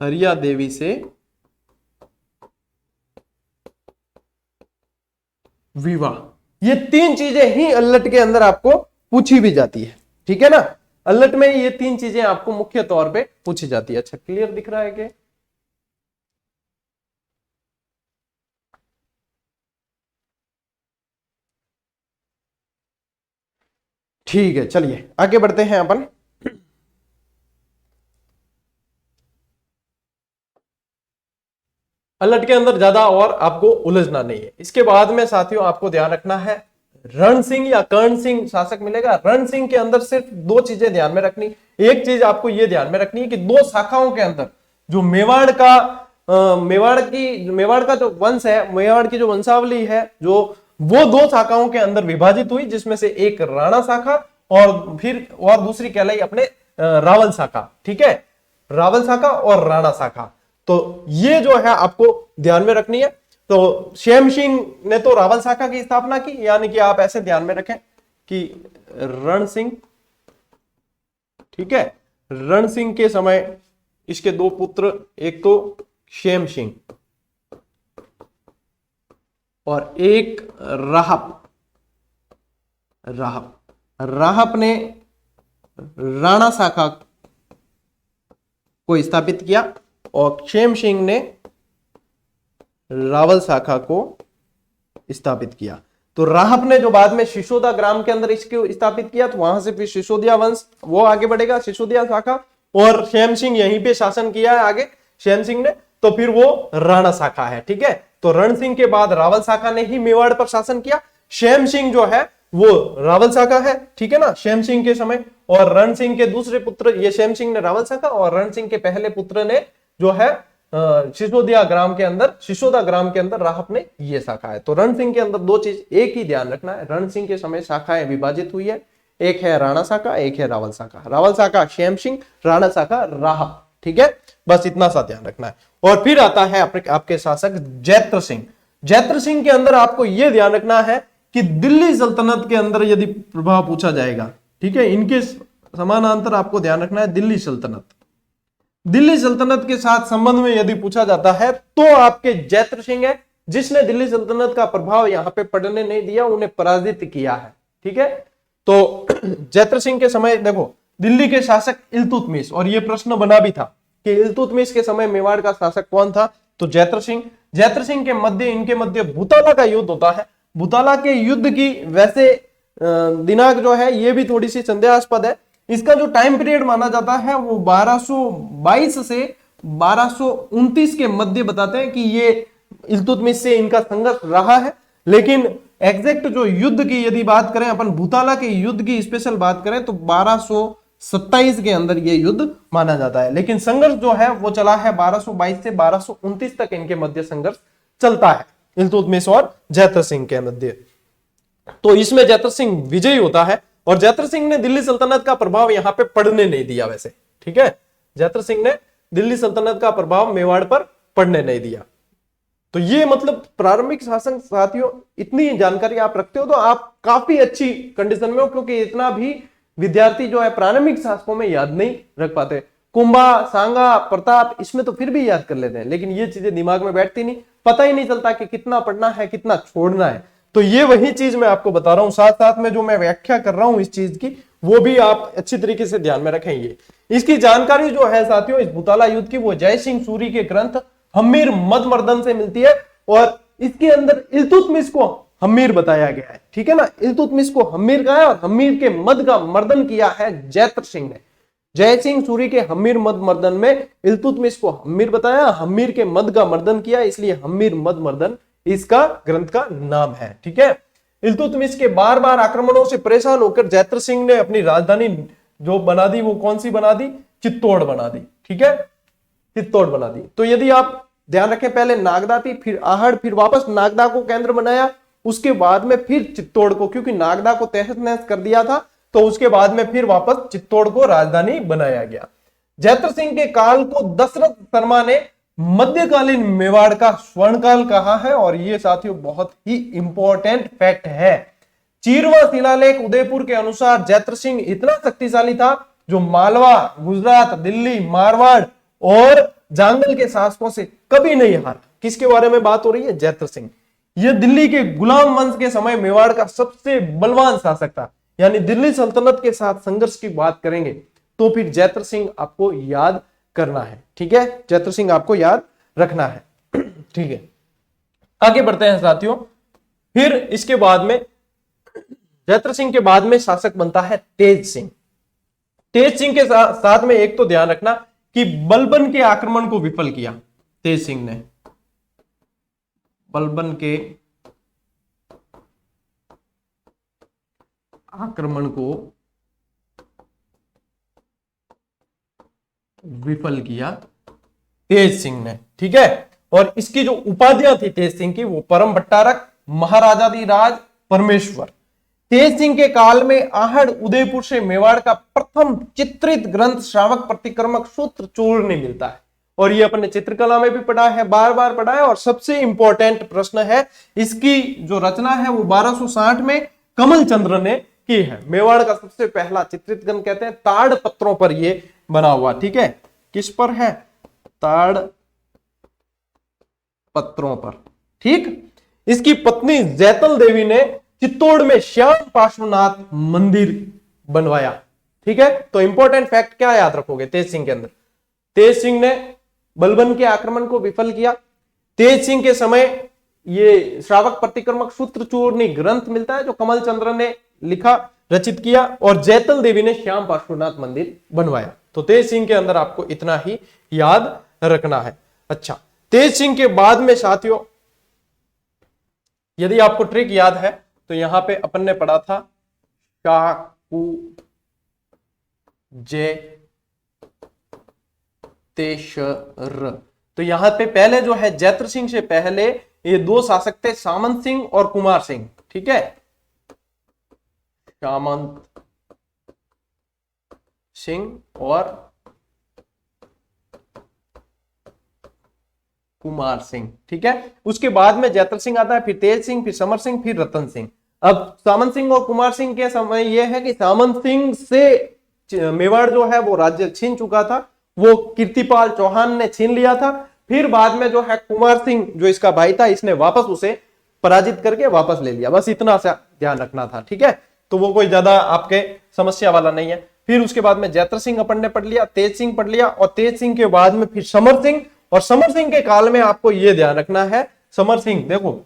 हरिया देवी से विवाह। ये तीन चीजें ही अल्लट के अंदर आपको पूछी भी जाती है, ठीक है ना। अल्लट में ये तीन चीजें आपको मुख्य तौर पे पूछी जाती है। अच्छा, क्लियर दिख रहा है कि ठीक है, चलिए आगे बढ़ते हैं अपन। अलर्ट के अंदर ज्यादा और आपको उलझना नहीं है। इसके बाद में साथियों आपको ध्यान रखना है, रण सिंह या कर्ण सिंह शासक मिलेगा। रण सिंह के अंदर सिर्फ दो चीजें ध्यान में रखनी। एक चीज आपको यह ध्यान में रखनी है कि दो शाखाओं के अंदर जो मेवाड़ का जो वंश है, मेवाड़ की जो वंशावली है, जो वो दो शाखाओं के अंदर विभाजित हुई, जिसमें से एक राणा शाखा और दूसरी कहलाई अपने रावल शाखा, ठीक है। रावल शाखा और राणा शाखा, तो ये जो है आपको ध्यान में रखनी है। तो श्याम सिंह ने तो रावल शाखा की स्थापना की, यानी कि आप ऐसे ध्यान में रखें कि रण सिंह, ठीक है, रण सिंह के समय इसके दो पुत्र, एक तो श्याम सिंह और एक राहप। राहप ने राणा शाखा को स्थापित किया और क्षेम सिंह ने रावल शाखा को स्थापित किया। तो राहप ने जो बाद में सिसोदिया ग्राम के अंदर इसको स्थापित किया, तो वहां से फिर सिसोदिया वंश वो आगे बढ़ेगा, सिसोदिया शाखा। और क्षेम सिंह यहीं पे शासन किया है आगे क्षेम सिंह ने, तो फिर वो राणा शाखा है, ठीक है। तो रण सिंह के बाद रावल शाखा ने ही मेवाड़ पर शासन किया। क्षेम सिंह जो है वो रावल शाखा है, ठीक है ना, क्षेम सिंह के समय। और रण सिंह के दूसरे पुत्र, ये क्षेम सिंह ने रावल शाखा, और रण सिंह के पहले पुत्र ने जो है सिसोदिया ग्राम के अंदर राहप ने ये शाखा है। तो रण सिंह के अंदर दो चीज एक ही ध्यान रखना है, रण सिंह के समय शाखाएं विभाजित हुई है, एक है राणा शाखा, एक है रावल शाखा। रावल शाखा क्षेम सिंह, राणा शाखा राहप, ठीक है, बस इतना सा ध्यान रखना है। और फिर आता है आपके शासक जैत्र सिंह। जैत्र सिंह के अंदर आपको यह ध्यान रखना है कि दिल्ली सल्तनत के अंदर यदि प्रभाव पूछा जाएगा, ठीक है, इनके समानांतर आपको ध्यान रखना है दिल्ली सल्तनत। दिल्ली सल्तनत के साथ संबंध में यदि पूछा जाता है तो आपके जैत्र सिंह है, जिसने दिल्ली सल्तनत का प्रभाव यहां पे पड़ने नहीं दिया, उन्हें पराजित किया है, ठीक है। तो जैत्र सिंह के समय देखो दिल्ली के शासक इल्तुतमिश, और यह प्रश्न बना भी था कि इल्तुतमिश के समय मेवाड़ का शासक कौन था, तो जैत्र सिंह। जैत्र सिंह के मध्य, इनके मध्य भूताला का युद्ध होता है। भूताला के युद्ध की वैसे दिनांक जो है ये भी थोड़ी सी संदेहास्पद है। इसका जो टाइम पीरियड माना जाता है वो 1222 से 1229 के मध्य बताते हैं कि ये इल्तुतमिश से इनका संघर्ष रहा है। लेकिन एग्जैक्ट जो युद्ध की यदि बात करें, अपन भूताला के युद्ध की स्पेशल बात करें, तो 1227 के अंदर ये युद्ध माना जाता है। लेकिन संघर्ष जो है वो चला है 1222 से 1229 तक इनके मध्य संघर्ष चलता है, इल्तुतमिश और जैत्र सिंह के मध्य। तो इसमें जैत्र सिंह विजयी होता है, और जैत्र सिंह ने दिल्ली सल्तनत का प्रभाव यहां पे पड़ने नहीं दिया वैसे, ठीक है। जैत्र सिंह ने दिल्ली सल्तनत का प्रभाव मेवाड़ पर पड़ने नहीं दिया। तो ये मतलब प्रारंभिक शासन साथियों, इतनी जानकारी आप रखते हो तो आप काफी अच्छी कंडीशन में हो, क्योंकि इतना भी विद्यार्थी जो है प्रारंभिक शासकों में याद नहीं रख पाते। कुंभा, सांगा, प्रताप, इसमें तो फिर भी याद कर लेते हैं, लेकिन ये चीजें दिमाग में बैठती नहीं, पता ही नहीं चलता कि कितना पढ़ना है कितना छोड़ना है। तो ये वही चीज मैं आपको बता रहा हूं, साथ साथ में जो मैं व्याख्या कर रहा हूं इस चीज की, वो भी आप अच्छी तरीके से ध्यान में रखेंगे। इसकी जानकारी जो है साथियों इस भूताला युद्ध की, वो जय सिंह सूरी के ग्रंथ हम्मीर मद मर्दन से मिलती है, और इसके अंदर इल्तुतमिश को हम्मीर बताया गया है, ठीक है ना। इल्तुतमिश को हम्मीर कहा है, और हम्मीर के मद का मर्दन किया है जैत्र सिंह ने। जय सिंह सूरी के हम्मीर मद मर्दन में इल्तुतमिश को हम्मीर बताया, हम्मीर के मद का मर्दन किया, इसलिए हम्मीर मद मर्दन इसका ग्रंथ का नाम है, ठीक है। इल्तुतमिश के बार बार आक्रमणों से परेशान होकर जैत्र सिंह ने अपनी राजधानी जो बना दी, वो कौन सी बना दी, चित्तौड़ बना दी, ठीक है, चित्तौड़ बना दी। तो यदि आप ध्यान रखें, पहले नागदा थी, फिर आहड़, फिर वापस नागदा को केंद्र बनाया, उसके बाद में फिर चित्तौड़ को, क्योंकि नागदा को तहस नहस कर दिया था, तो उसके बाद में फिर वापस चित्तौड़ को राजधानी बनाया गया। जैत्र सिंह के काल को दशरथ शर्मा ने मध्यकालीन मेवाड़ का स्वर्णकाल कहा है, और यह साथियों बहुत ही इंपॉर्टेंट फैक्ट है। चीरवा शिलालेख उदयपुर के अनुसार जैत्र सिंह इतना शक्तिशाली था जो मालवा, गुजरात, दिल्ली, मारवाड़ और जांगल के शासकों से कभी नहीं हारा। किसके बारे में बात हो रही है, जैत्र सिंह। यह दिल्ली के गुलाम वंश के समय मेवाड़ का सबसे बलवान शासक था। यानी दिल्ली सल्तनत के साथ संघर्ष की बात करेंगे तो फिर जैत्र सिंह आपको याद करना है। ठीक है, जैत्र सिंह आपको याद रखना है। ठीक है, आगे बढ़ते हैं साथियों। फिर इसके बाद में जैत्र सिंह के बाद में शासक बनता है तेज सिंह। तेज सिंह के साथ में एक तो ध्यान रखना कि बलबन के आक्रमण को विफल किया। तेज सिंह ने बलबन के आक्रमण को विफल किया तेज सिंह ने। ठीक है, और इसकी जो उपाधियां थी तेज सिंह की, वो परम भट्टारक, महाराजाधिराज, परमेश्वर। तेज सिंह के काल में आहड़ उदयपुर से मेवाड़ का प्रथम चित्रित ग्रंथ श्रावक प्रतिक्रमक सूत्र चूर्ण मिलता है, और ये अपने चित्रकला में भी पढ़ा है, बार बार पढ़ा है। और सबसे इंपॉर्टेंट प्रश्न है, इसकी जो रचना है वो 1260 में कमल चंद्र ने की है। मेवाड़ का सबसे पहला चित्रित ग्रंथ कहते हैं, ताड़ पत्रों पर ये बना हुआ। ठीक है, किस पर है? ताड़ पत्रों पर। ठीक, इसकी पत्नी जैतल देवी ने चित्तौड़ में श्याम पार्श्वनाथ मंदिर बनवाया। ठीक है, तो इंपॉर्टेंट फैक्ट क्या याद रखोगे तेज सिंह के अंदर? तेज सिंह ने बलबन के आक्रमण को विफल किया। तेज सिंह के समय ये श्रावक प्रतिक्रमक सूत्र चूर्णी ग्रंथ मिलता है जो कमल चंद्र ने लिखा, रचित किया, और जैतल देवी ने श्याम पार्श्वनाथ मंदिर बनवाया। तो तेज सिंह के अंदर आपको इतना ही याद रखना है। अच्छा, तेज सिंह के बाद में साथियों, यदि आपको ट्रिक याद है तो यहां पे अपन ने पढ़ा था शाकू जे तेशर। तो यहां पे पहले जो है जैत्र सिंह से पहले ये दो शासक थे, सामंत सिंह और कुमार सिंह। ठीक है, सामंत सिंह और कुमार सिंह। ठीक है, उसके बाद में जैत्र सिंह आता है, फिर तेज सिंह, फिर समर सिंह, फिर रतन सिंह। अब सामंत सिंह और कुमार सिंह के समय यह है कि सामंत सिंह से मेवाड़ जो है वो राज्य छीन चुका था, वो कीर्तिपाल चौहान ने छीन लिया था। फिर बाद में जो है कुमार सिंह जो इसका भाई था, इसने वापस उसे पराजित करके वापस ले लिया। बस इतना सा ध्यान रखना था। ठीक है, तो वो कोई ज्यादा आपके समस्या वाला नहीं है। फिर उसके बाद में जैत्र सिंह अपन ने पढ़ लिया, तेज सिंह पढ़ लिया, और तेज सिंह के बाद में फिर समर सिंह। और समर सिंह के काल में आपको यह ध्यान रखना है, समर सिंह देखो,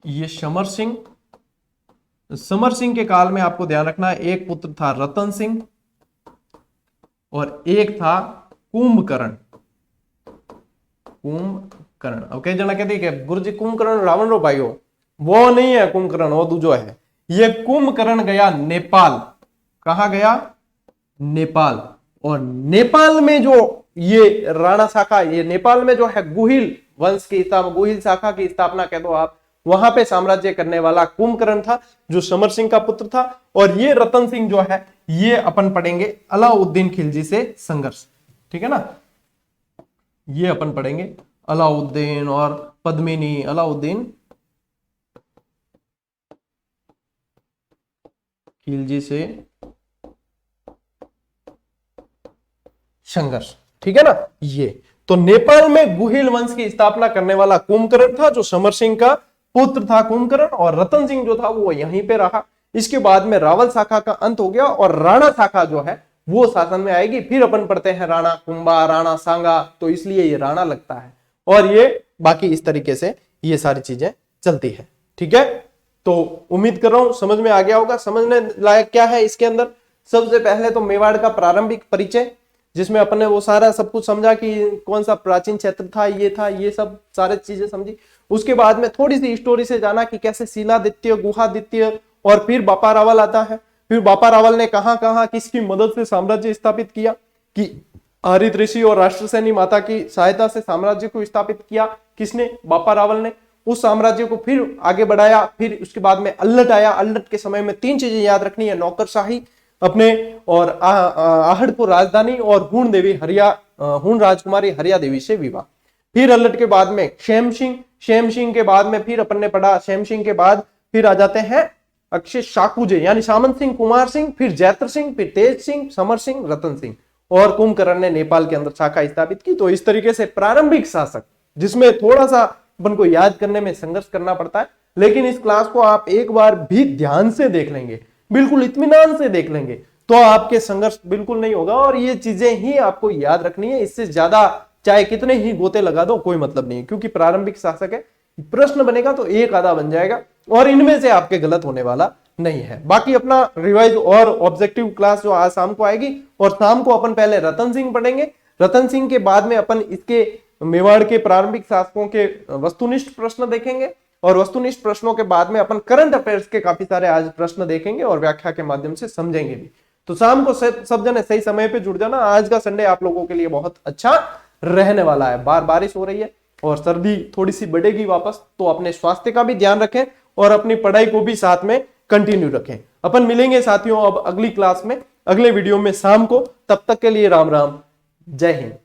ये समर सिंह के काल में आपको ध्यान रखना है, एक पुत्र था रतन सिंह और एक था कुंभकर्ण। अब कई जना कहते हैं गुरुजी कुंभकर्ण रावण रो भाई हो, वो नहीं है कुंभकर्ण, वो दूजो है। ये कुंभकर्ण गया नेपाल। कहा गया? नेपाल। और नेपाल में जो ये राणा शाखा, ये नेपाल में जो है गुहिल वंश की गुहिल शाखा की स्थापना कह दो आप, वहां पे साम्राज्य करने वाला कुंभकर्ण था जो समर सिंह का पुत्र था। और ये रतन सिंह जो है ये अपन पढ़ेंगे अलाउद्दीन खिलजी से संघर्ष। ठीक है ना, ये अपन पढ़ेंगे अलाउद्दीन और पद्मिनी, अलाउद्दीन खिलजी से संघर्ष। ठीक है ना, ये तो नेपाल में गुहिल वंश की स्थापना करने वाला कुंभकर्ण था जो समर सिंह का पुत्र था कुंभकर्ण, और रतन सिंह जो था वो यहीं पे रहा। इसके बाद में रावल शाखा का अंत हो गया और राणा शाखा जो है वो शासन में आएगी। फिर अपन पढ़ते हैं राणा कुंभा, राणा सांगा, तो इसलिए ये राणा लगता है। और ये बाकी इस तरीके से ये सारी चीजें चलती है। ठीक है, तो उम्मीद कर रहा हूं समझ में आ गया होगा। समझने लायक क्या है इसके अंदर? सबसे पहले तो मेवाड़ का प्रारंभिक परिचय, जिसमें अपने वो सारा सब कुछ समझा कि कौन सा प्राचीन क्षेत्र था, ये सब सारे चीजें समझी। उसके बाद में थोड़ी सी स्टोरी से जाना कि कैसे शिलादित्य, गुहादित्य और फिर बापा रावल आता है। फिर बापा रावल ने कहां कहां किसकी मदद से साम्राज्य स्थापित किया, कि हरित ऋषि और राष्ट्रसेनी माता की सहायता से साम्राज्य को स्थापित किया। किसने? बापा रावल ने। उस साम्राज्य को फिर आगे बढ़ाया। फिर उसके बाद में अल्लट आया। अल्लट के समय में 3 चीजें याद रखनी है, नौकरशाही अपने, और आहड़पुर राजधानी, और हूण देवी हूण राजकुमारी हरिया देवी से विवाह। फिर अल्लट के बाद में क्षेम सिंह के बाद में फिर अपन ने पढ़ा, क्षेम सिंह के बाद फिर आ जाते हैं अक्षय शाकुजे, यानी सामंत सिंह, कुमार सिंह, फिर जैत्र सिंह, फिर तेज सिंह, समर सिंह, रतन सिंह, और कुंभकर्ण ने नेपाल के अंदर शाखा स्थापित की। तो इस तरीके से प्रारंभिक शासक, जिसमें थोड़ा सा अपन को याद करने में संघर्ष करना पड़ता है। लेकिन इस क्लास को आप एक बार भी ध्यान से देख लेंगे, बिल्कुल इत्मीनान से देख लेंगे, तो आपके संघर्ष बिल्कुल नहीं होगा। और ये चीजें ही आपको याद रखनी है, इससे ज्यादा चाहे कितने ही गोते लगा दो कोई मतलब नहीं है, क्योंकि प्रारंभिक शासक है, प्रश्न बनेगा तो एक आधा बन जाएगा और इनमें से आपके गलत होने वाला नहीं है। बाकी अपना रिवाइज और ऑब्जेक्टिव क्लास जो आज शाम को आएगी, और शाम को अपन पहले रतन सिंह पढ़ेंगे, रतन सिंह के बाद में अपन इसके मेवाड़ के प्रारंभिक शासकों के वस्तुनिष्ठ प्रश्न देखेंगे, और वस्तुनिष्ठ प्रश्नों के बाद में अपन करंट अफेयर्स के काफी सारे आज प्रश्न देखेंगे और व्याख्या के माध्यम से समझेंगे भी। तो शाम को सब जने सही समय पे जुड़ जाना। आज का संडे आप लोगों के लिए बहुत अच्छा रहने वाला है। बारिश हो रही है और सर्दी थोड़ी सी बढ़ेगी वापस, तो अपने स्वास्थ्य का भी ध्यान रखें और अपनी पढ़ाई को भी साथ में कंटिन्यू रखें। अपन मिलेंगे साथियों अब अगली क्लास में, अगले वीडियो में शाम को। तब तक के लिए राम राम, जय हिंद।